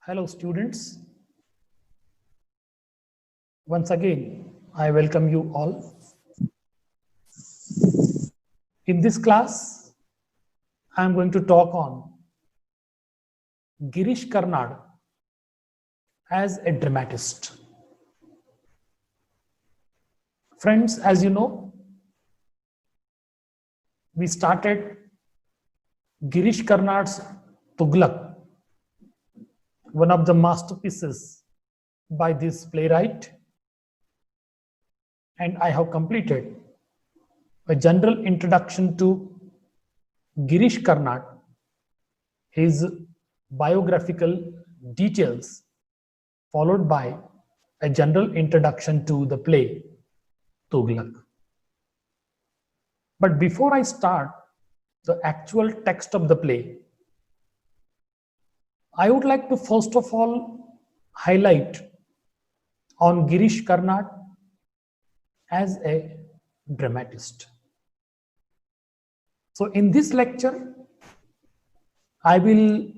Hello students, once again I welcome you all. In this class I am going to talk on Girish Karnad as a dramatist. Friends, as you know, we started Girish Karnad's Tughlaq, one of the masterpieces by this playwright, and I have completed a general introduction to Girish Karnad, his biographical details, followed by a general introduction to the play Tughlaq. But before I start the actual text of the play, I would like to first of all highlight on Girish Karnad as a dramatist. So in this lecture, I will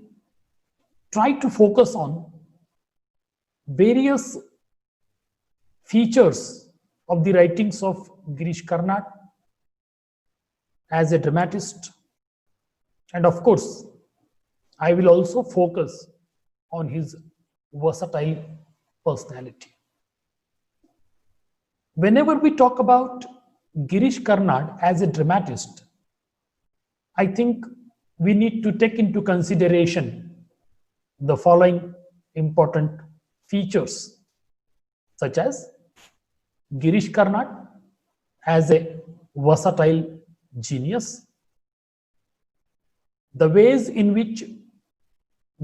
try to focus on various features of the writings of Girish Karnad as a dramatist, and of course, I will also focus on his versatile personality. Whenever we talk about Girish Karnad as a dramatist, I think we need to take into consideration the following important features, such as Girish Karnad as a versatile genius, the ways in which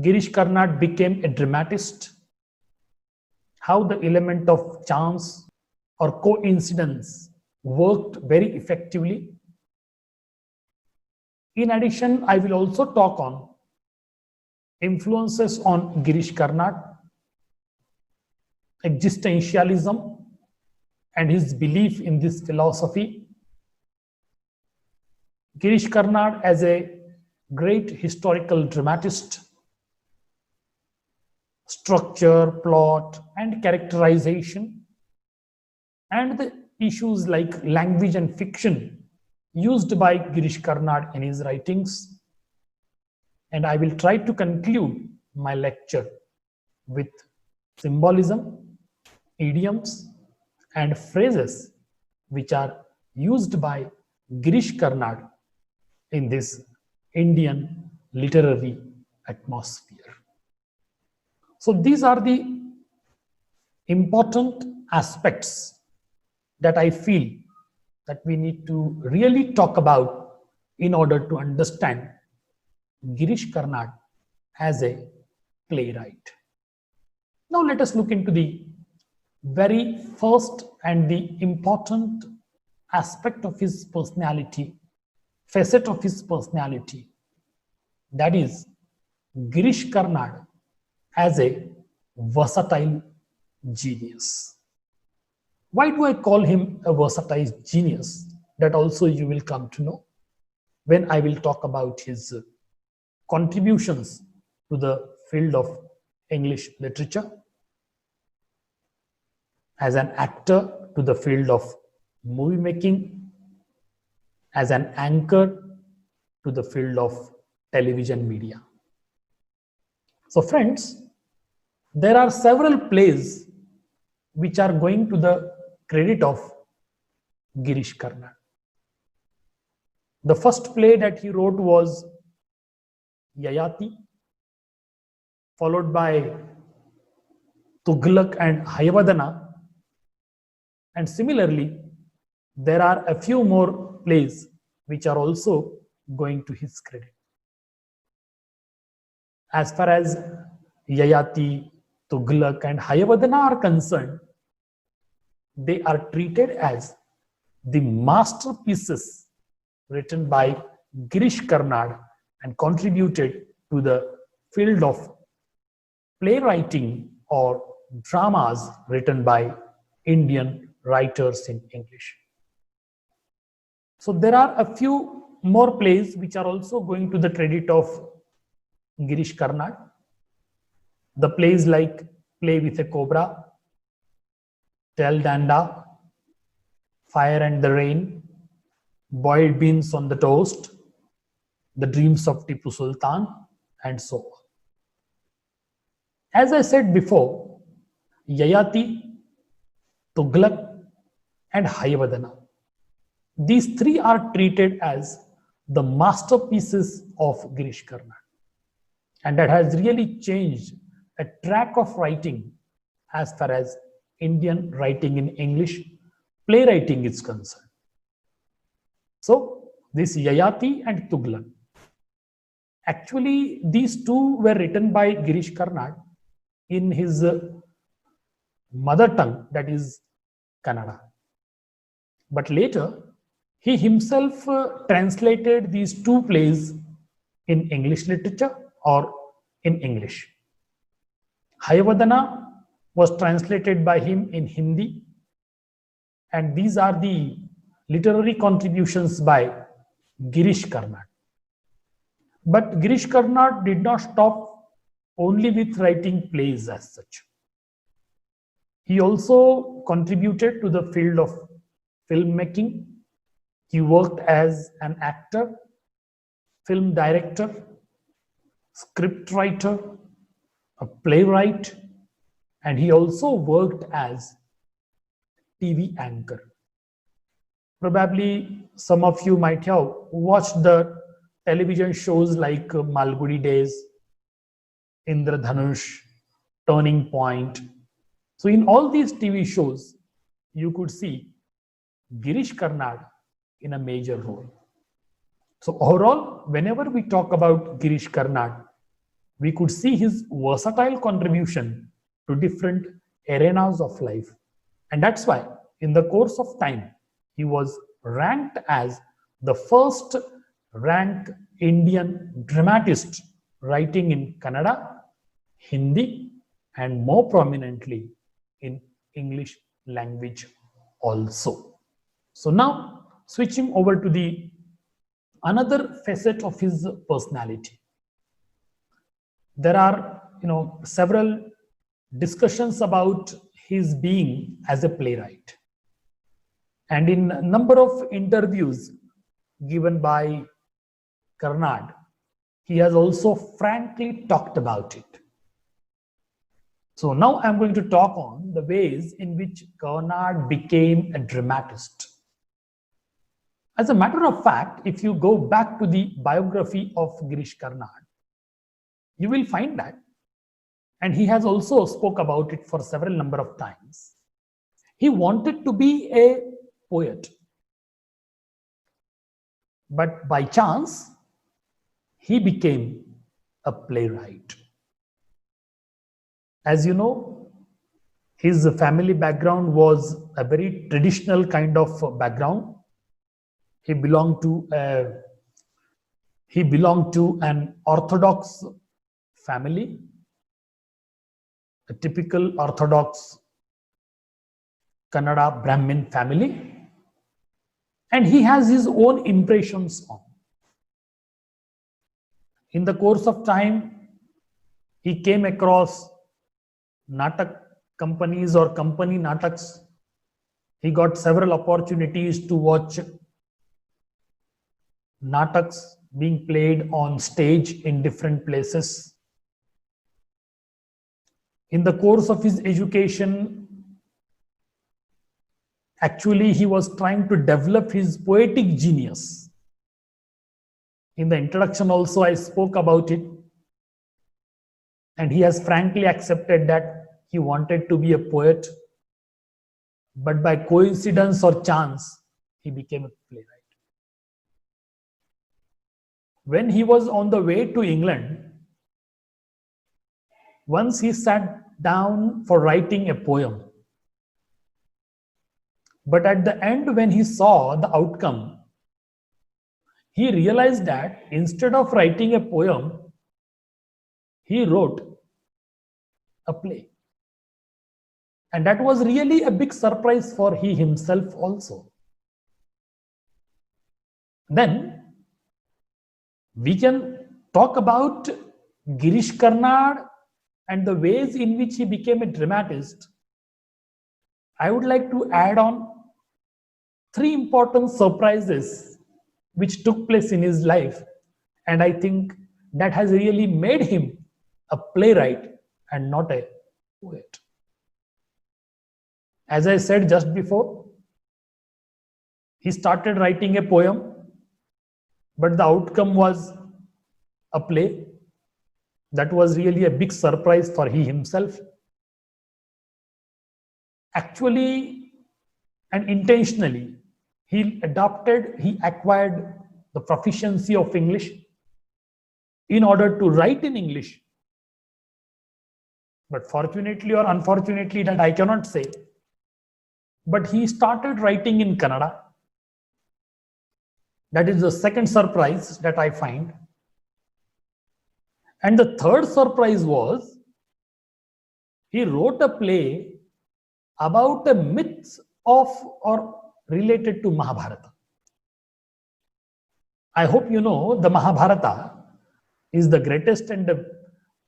Girish Karnad became a dramatist, how the element of chance or coincidence worked very effectively. In addition, I will also talk on influences on Girish Karnad, existentialism and his belief in this philosophy, Girish Karnad as a great historical dramatist, structure, plot, and characterization, and the issues like language and fiction used by Girish Karnad in his writings. And I will try to conclude my lecture with symbolism, idioms, and phrases which are used by Girish Karnad in this Indian literary atmosphere. So these are the important aspects that I feel that we need to really talk about in order to understand Girish Karnad as a playwright. Now let us look into the very first and the important aspect of his personality, facet of his personality, that is Girish Karnad as a versatile genius. Why do I call him a versatile genius? That also you will come to know when I will talk about his contributions to the field of English literature, as an actor to the field of movie making, as an anchor to the field of television media. So friends, there are several plays which are going to the credit of Girish Karnad. The first play that he wrote was Yayati, followed by Tughlaq and Hayavadana, and similarly there are a few more plays which are also going to his credit. As far as Yayati, Tughlaq and Hayavadana are concerned, they are treated as the masterpieces written by Girish Karnad and contributed to the field of playwriting or dramas written by Indian writers in English. So there are a few more plays which are also going to the credit of Girish Karnad. The plays like Play with a Cobra, Tel Danda, Fire and the Rain, Boiled Beans on the Toast, The Dreams of Tipu Sultan, and so on. As I said before, Yayati, Tughlaq, and Hayavadana. These three are treated as the masterpieces of Girish Karnad. And that has really changed a track of writing as far as Indian writing in English playwriting is concerned. So this Yayati and Tughlaq, actually these two were written by Girish Karnad in his mother tongue, that is Kannada. But later, he himself translated these two plays in English literature or in English. Hayavadana was translated by him in Hindi, and these are the literary contributions by Girish Karnad. But Girish Karnad did not stop only with writing plays as such. He also contributed to the field of filmmaking. He worked as an actor, film director, scriptwriter, a playwright, and he also worked as TV anchor. Probably some of you might have watched the television shows like Malgudi Days, Indradhanush, Turning Point. So in all these TV shows, you could see Girish Karnad in a major role. So overall, whenever we talk about Girish Karnad, we could see his versatile contribution to different arenas of life. And that's why in the course of time, he was ranked as the first ranked Indian dramatist writing in Kannada, Hindi, and more prominently in English language also. So now switching over to the another facet of his personality. There are several discussions about his being as a playwright. And in a number of interviews given by Karnad, he has also frankly talked about it. So now I'm going to talk on the ways in which Karnad became a dramatist. As a matter of fact, if you go back to the biography of Girish Karnad, you will find that, and he has also spoke about it for several number of times, he wanted to be a poet. But by chance, he became a playwright. As you know, his family background was a very traditional kind of background. He belonged to an Orthodox family, a typical Orthodox Kannada Brahmin family, and he has his own impressions on. In the course of time, he came across Natak companies or company Nataks. He got several opportunities to watch Nataks being played on stage in different places. In the course of his education, actually he was trying to develop his poetic genius. In the introduction also I spoke about it, and he has frankly accepted that he wanted to be a poet, but by coincidence or chance, he became a playwright. When he was on the way to England, once he sat down for writing a poem. But at the end, when he saw the outcome, he realized that instead of writing a poem, he wrote a play. And that was really a big surprise for he himself also. Then we can talk about Girish Karnad and the ways in which he became a dramatist, I would like to add on three important surprises which took place in his life, and I think that has really made him a playwright and not a poet. As I said just before, he started writing a poem, but the outcome was a play. That was really a big surprise for he himself. Actually and intentionally, he acquired the proficiency of English in order to write in English. But fortunately or unfortunately, that I cannot say. But he started writing in Kannada. That is the second surprise that I find. And the third surprise was he wrote a play about a myth of or related to Mahabharata. I hope you know the Mahabharata is the greatest and the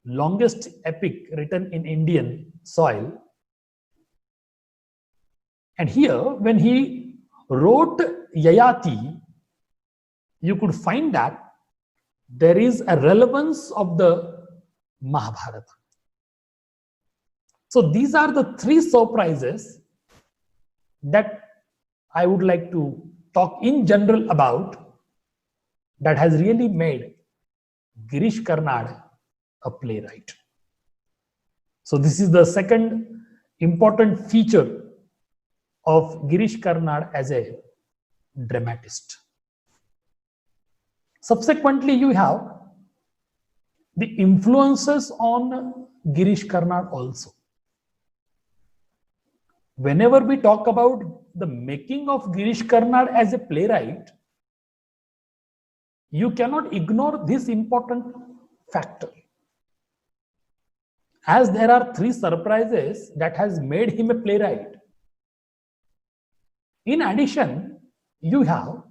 longest epic written in Indian soil. And here, when he wrote Yayati, you could find that there is a relevance of the Mahabharata. So these are the three surprises that I would like to talk in general about that has really made Girish Karnad a playwright. So this is the second important feature of Girish Karnad as a dramatist. Subsequently, you have the influences on Girish Karnad also. Whenever we talk about the making of Girish Karnad as a playwright, you cannot ignore this important factor. As there are three surprises that has made him a playwright. In addition, you have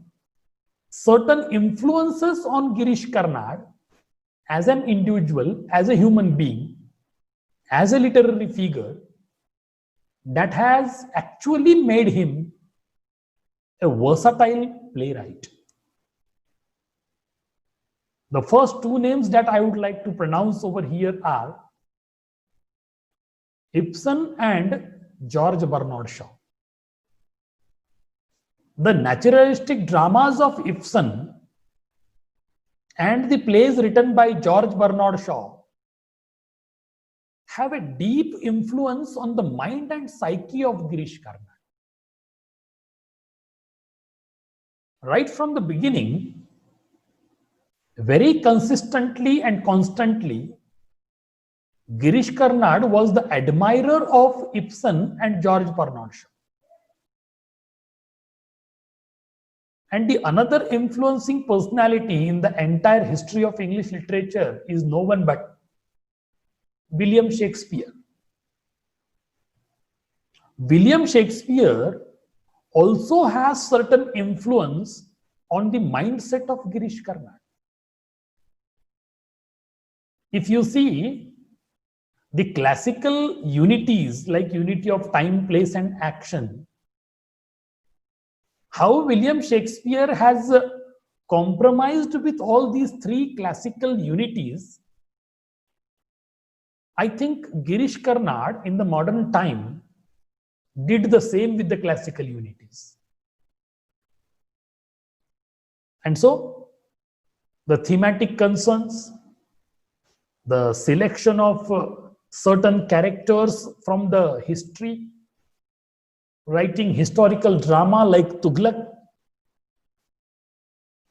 certain influences on Girish Karnad as an individual, as a human being, as a literary figure, that has actually made him a versatile playwright. The first two names that I would like to pronounce over here are Ibsen and George Bernard Shaw. The naturalistic dramas of Ibsen and the plays written by George Bernard Shaw have a deep influence on the mind and psyche of Girish Karnad. Right from the beginning, very consistently and constantly, Girish Karnad was the admirer of Ibsen and George Bernard Shaw. And the another influencing personality in the entire history of English literature is no one but William Shakespeare. William Shakespeare also has certain influence on the mindset of Girish Karnad. If you see the classical unities like unity of time, place, and action, how William Shakespeare has compromised with all these three classical unities, I think Girish Karnad in the modern time did the same with the classical unities. And so the thematic concerns, the selection of certain characters from the history, writing historical drama like Tughlaq,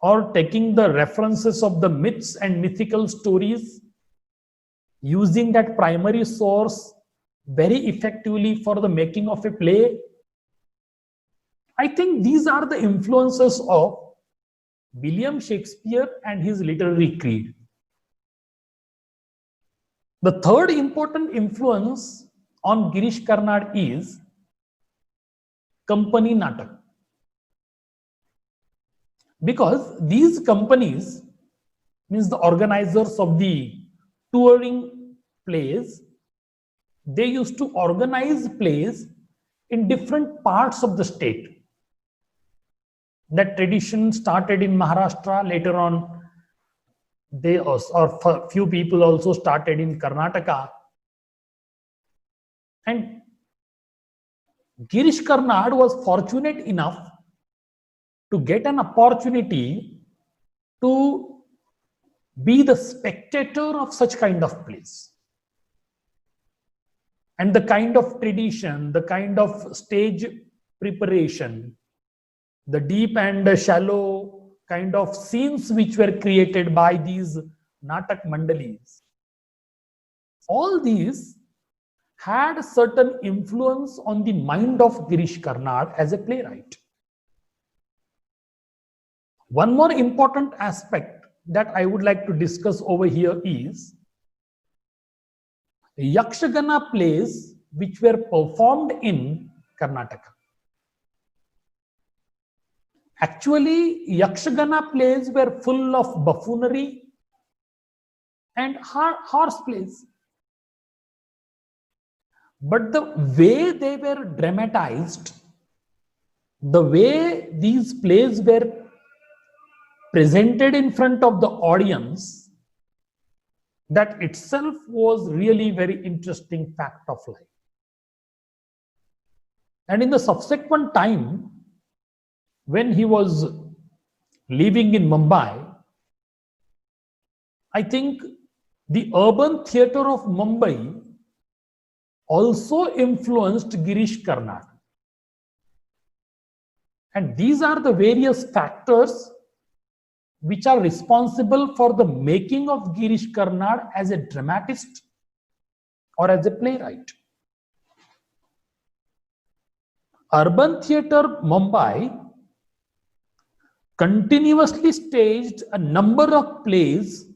or taking the references of the myths and mythical stories, using that primary source very effectively for the making of a play. I think these are the influences of William Shakespeare and his literary creed. The third important influence on Girish Karnad is company natak. Because these companies, means the organizers of the touring plays, they used to organize plays in different parts of the state. That tradition started in Maharashtra. Later on, they or few people also started in Karnataka. And Girish Karnad was fortunate enough to get an opportunity to be the spectator of such kind of plays. And the kind of tradition, the kind of stage preparation, the deep and shallow kind of scenes which were created by these Natak Mandalis, all these had a certain influence on the mind of Girish Karnad as a playwright. One more important aspect that I would like to discuss over here is Yakshagana plays which were performed in Karnataka. Actually, Yakshagana plays were full of buffoonery and horse plays. But the way they were dramatized, the way these plays were presented in front of the audience, that itself was really very interesting fact of life. And in the subsequent time, when he was living in Mumbai, I think the urban theatre of Mumbai also influenced Girish Karnad. And these are the various factors which are responsible for the making of Girish Karnad as a dramatist or as a playwright. Urban Theatre Mumbai continuously staged a number of plays,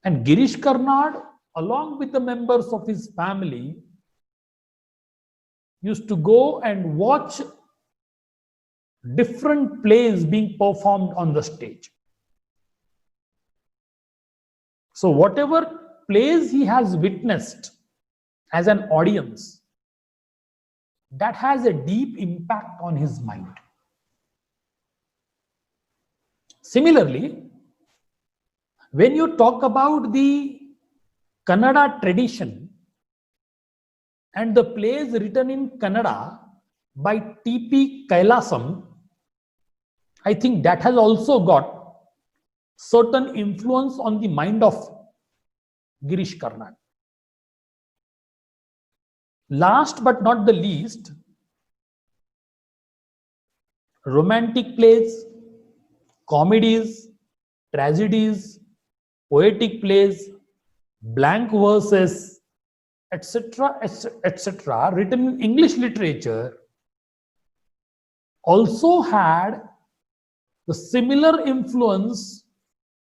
and Girish Karnad, along with the members of his family, used to go and watch different plays being performed on the stage. So whatever plays he has witnessed as an audience, that has a deep impact on his mind. Similarly, when you talk about the Kannada tradition and the plays written in Kannada by T.P. Kailasam, I think that has also got certain influence on the mind of Girish Karnad. Last but not the least, romantic plays, comedies, tragedies, poetic plays, blank verses, etc., etc., written in English literature also had the similar influence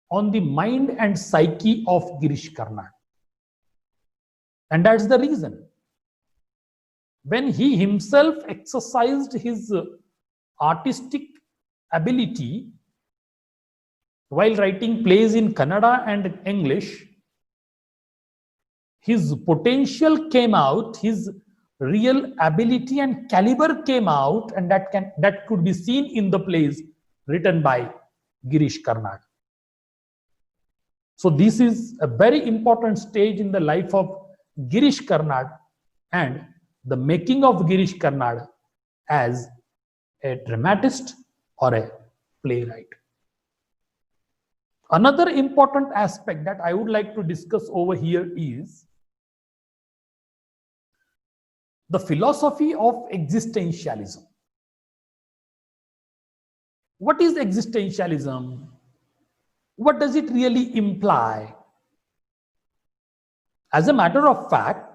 on the mind and psyche of Girish Karnad. And that's the reason. When he himself exercised his artistic ability while writing plays in Kannada and English, his potential came out, his real ability and caliber came out, and that could be seen in the plays written by Girish Karnad. So this is a very important stage in the life of Girish Karnad and the making of Girish Karnad as a dramatist or a playwright. Another important aspect that I would like to discuss over here is the philosophy of existentialism. What is existentialism? What does it really imply? As a matter of fact,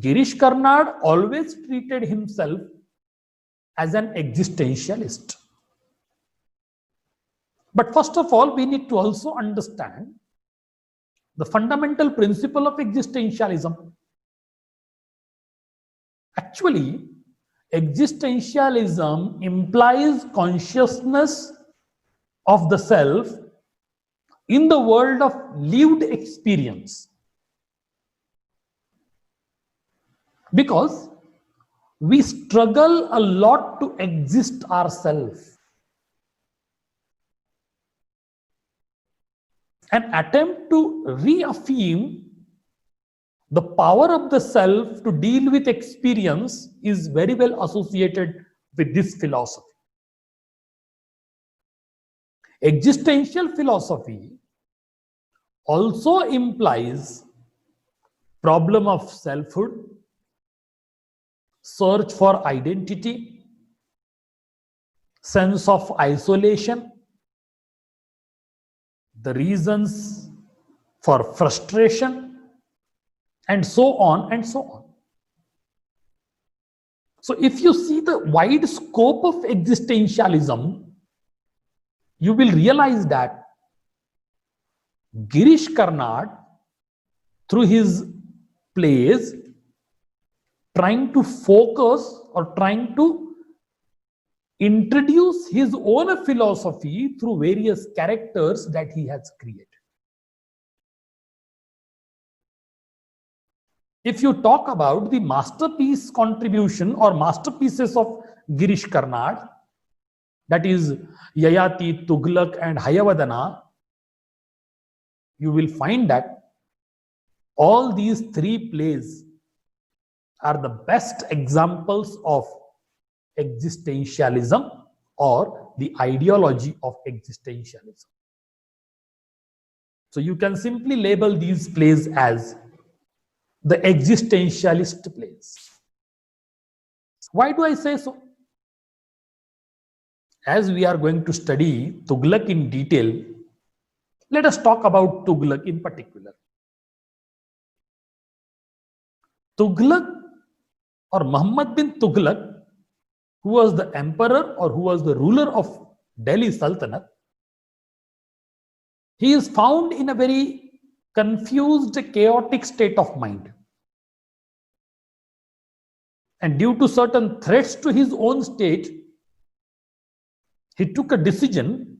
Girish Karnad always treated himself as an existentialist. But first of all, we need to also understand the fundamental principle of existentialism. Actually, existentialism implies consciousness of the self in the world of lived experience, because we struggle a lot to exist ourselves. An attempt to reaffirm the power of the self to deal with experience is very well associated with this philosophy. Existential philosophy also implies problem of selfhood, search for identity, sense of isolation, the reasons for frustration, and so on and so on. So if you see the wide scope of existentialism, you will realize that Girish Karnad, through his plays, trying to focus or trying to introduce his own philosophy through various characters that he has created. If you talk about the masterpiece contribution or masterpieces of Girish Karnad, that is Yayati, Tughlaq and Hayavadana, you will find that all these three plays are the best examples of existentialism or the ideology of existentialism. So you can simply label these plays as the existentialist plays. Why do I say so? As we are going to study Tughlaq in detail, let us talk about Tughlaq in particular. Tughlaq or Muhammad bin Tughlaq, who was the emperor or who was the ruler of Delhi Sultanate, he is found in a very confused, chaotic state of mind. And due to certain threats to his own state, he took a decision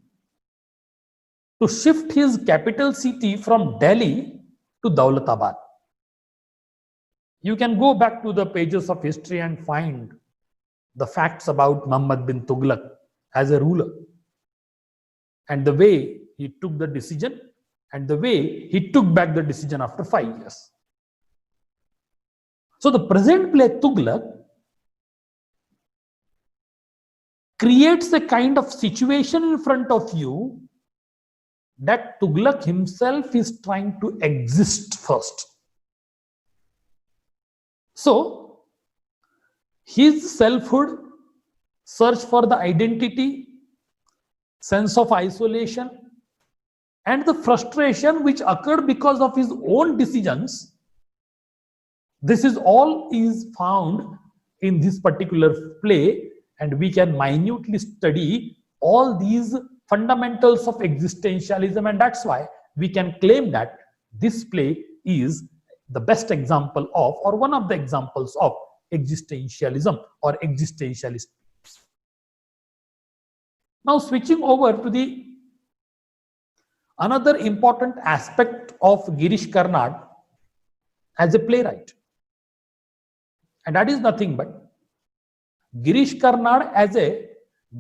to shift his capital city from Delhi to Daulatabad. You can go back to the pages of history and find the facts about Muhammad bin Tughlaq as a ruler and the way he took the decision and the way he took back the decision after 5 years. So the present play Tughlaq creates a kind of situation in front of you that Tughlaq himself is trying to exist first. So his selfhood, search for the identity, sense of isolation, and the frustration which occurred because of his own decisions, this is all is found in this particular play, and we can minutely study all these fundamentals of existentialism, and that's why we can claim that this play is the best example of, or one of the examples of, existentialism or existentialist. Now switching over to the another important aspect of Girish Karnad as a playwright, and that is nothing but Girish Karnad as a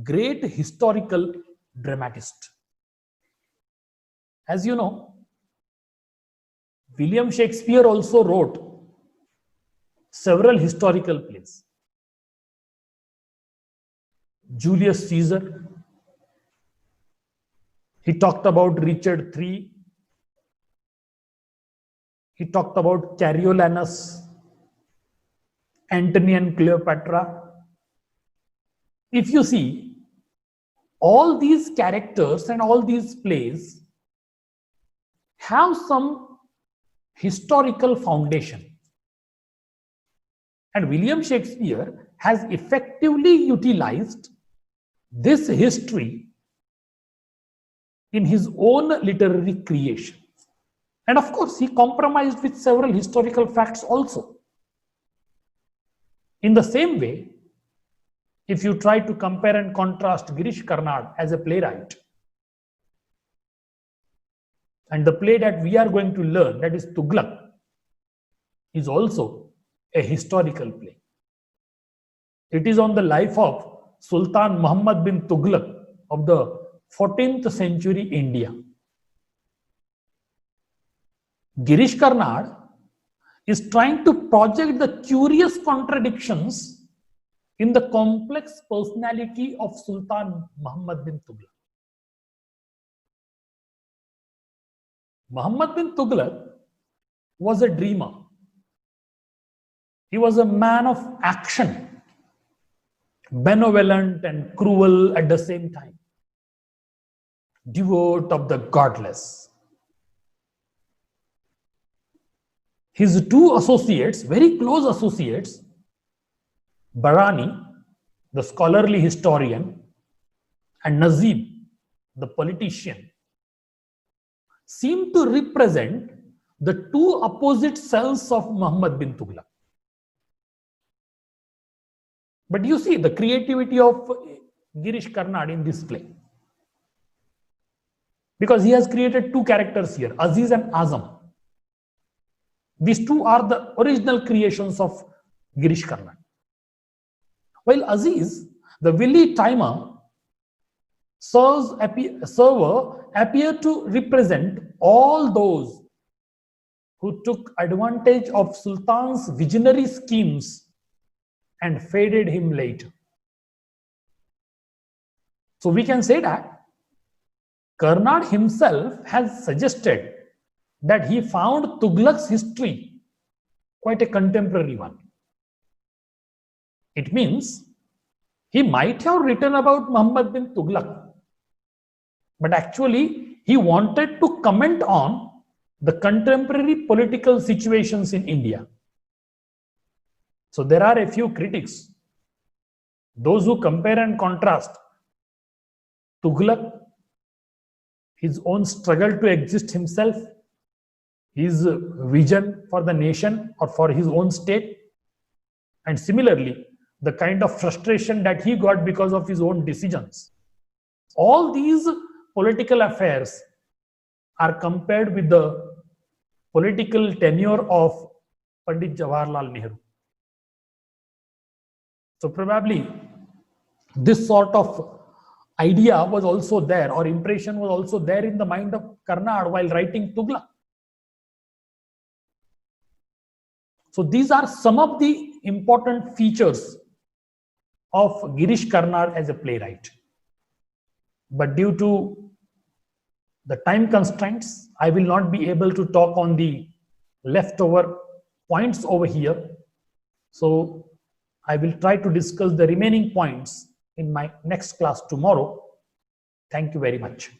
great historical dramatist. As you know, William Shakespeare also wrote several historical plays. Julius Caesar, he talked about Richard III, he talked about Coriolanus, Antony and Cleopatra. If you see, all these characters and all these plays have some historical foundation. And William Shakespeare has effectively utilized this history in his own literary creation. And of course, he compromised with several historical facts also. In the same way, if you try to compare and contrast Girish Karnad as a playwright And the play that we are going to learn, that is Tughlaq, is also a historical play. It is on the life of Sultan Muhammad bin Tughlaq of the 14th century India. Girish Karnad is trying to project the curious contradictions in the complex personality of Sultan Muhammad bin Tughlaq. Muhammad bin Tughlaq was a dreamer. He was a man of action, benevolent and cruel at the same time, devout of the godless. His two associates, very close associates, Barani, the scholarly historian, and Nazib, the politician, seem to represent the two opposite selves of Muhammad bin Tughlaq. But you see the creativity of Girish Karnad in this play. Because he has created two characters here, Aziz and Azam. These two are the original creations of Girish Karnad. While Aziz, the wily timer, server appear to represent all those who took advantage of Sultan's visionary schemes and faded him later. So we can say that Karnad himself has suggested that he found Tughlaq's history quite a contemporary one. It means he might have written about Muhammad bin Tughlaq, but actually he wanted to comment on the contemporary political situations in India. So there are a few critics, those who compare and contrast Tughlaq, his own struggle to exist himself, his vision for the nation or for his own state, and similarly the kind of frustration that he got because of his own decisions. All these political affairs are compared with the political tenure of Pandit Jawaharlal Nehru. So probably this sort of idea was also there, or impression was also there in the mind of Karnad while writing Tughlaq. So these are some of the important features of Girish Karnad as a playwright. But due to the time constraints, I will not be able to talk on the leftover points over here. So I will try to discuss the remaining points in my next class tomorrow. Thank you very much.